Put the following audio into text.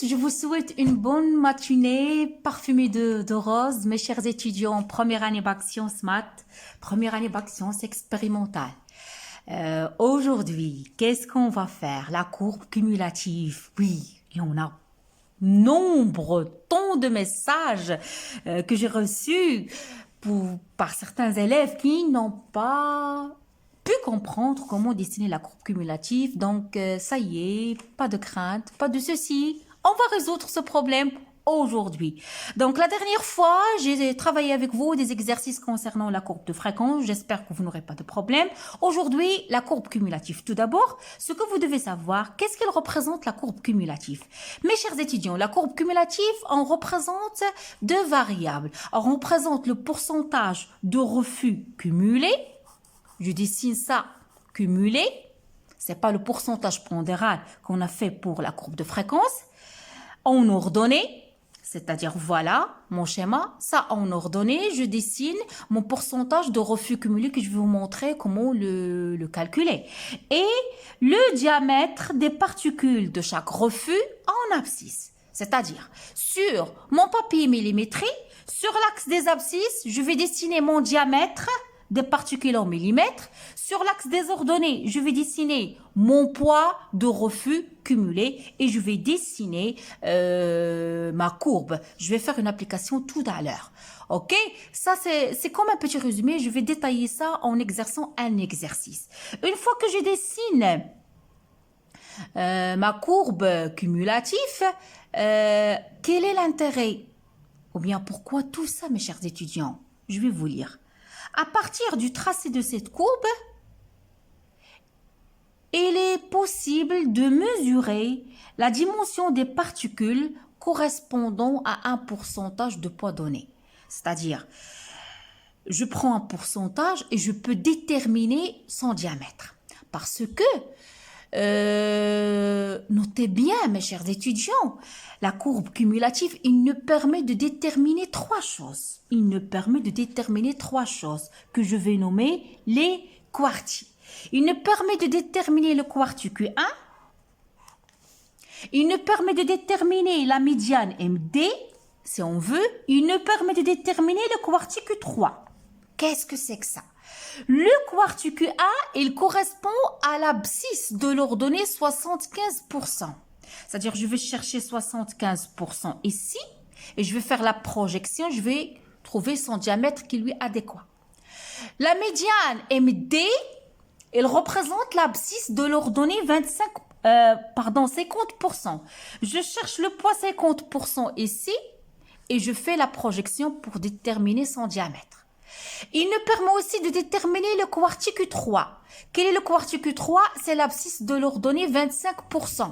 je vous souhaite une bonne matinée parfumée de rose, mes chers étudiants, première année bac sciences maths, première année bac sciences expérimentales. Aujourd'hui, qu'est-ce qu'on va faire? La courbe cumulative, oui, il y en a tant de messages que j'ai reçus par certains élèves qui n'ont pas pu comprendre comment dessiner la courbe cumulative. Donc, ça y est, pas de crainte, pas de ceci. On va résoudre ce problème aujourd'hui. Donc, la dernière fois, j'ai travaillé avec vous des exercices concernant la courbe de fréquence. J'espère que vous n'aurez pas de problème. Aujourd'hui, la courbe cumulative. Tout d'abord, ce que vous devez savoir, qu'est-ce qu'elle représente la courbe cumulative? Mes chers étudiants, la courbe cumulative, on représente deux variables. Alors, on représente le pourcentage de refus cumulés. Je dessine ça cumulé. C'est pas le pourcentage pondéral qu'on a fait pour la courbe de fréquence. En ordonnée, c'est-à-dire voilà mon schéma, ça en ordonnée, je dessine mon pourcentage de refus cumulé que je vais vous montrer comment le calculer. Et le diamètre des particules de chaque refus en abscisse. C'est-à-dire, sur mon papier millimétré, sur l'axe des abscisses, je vais dessiner mon diamètre des particules en millimètres. Sur l'axe des ordonnées, je vais dessiner mon poids de refus cumulé et je vais dessiner ma courbe. Je vais faire une application tout à l'heure. Ok? Ça, c'est comme un petit résumé. Je vais détailler ça en exerçant un exercice. Une fois que je dessine ma courbe cumulative, quel est l'intérêt? Ou bien pourquoi tout ça, mes chers étudiants? Je vais vous lire. À partir du tracé de cette courbe, il est possible de mesurer la dimension des particules correspondant à un pourcentage de poids donné. C'est-à-dire, je prends un pourcentage et je peux déterminer son diamètre. Parce que, notez bien, mes chers étudiants, la courbe cumulative, il nous permet de déterminer trois choses. Il nous permet de déterminer trois choses que je vais nommer les quartis. Il nous permet de déterminer le quarti Q1. Il nous permet de déterminer la médiane MD, si on veut. Il nous permet de déterminer le quarti Q3. Qu'est-ce que c'est que ça? Le quarti Q1, il correspond à l'abscisse de l'ordonnée 75%. C'est-à-dire, je vais chercher 75% ici et je vais faire la projection. Je vais trouver son diamètre qui lui est adéquat. La médiane MD, elle représente l'abscisse de l'ordonnée 50%. Je cherche le poids 50% ici et je fais la projection pour déterminer son diamètre. Il nous permet aussi de déterminer le quarti Q3. Quel est le quarti Q3? C'est l'abscisse de l'ordonnée 25%.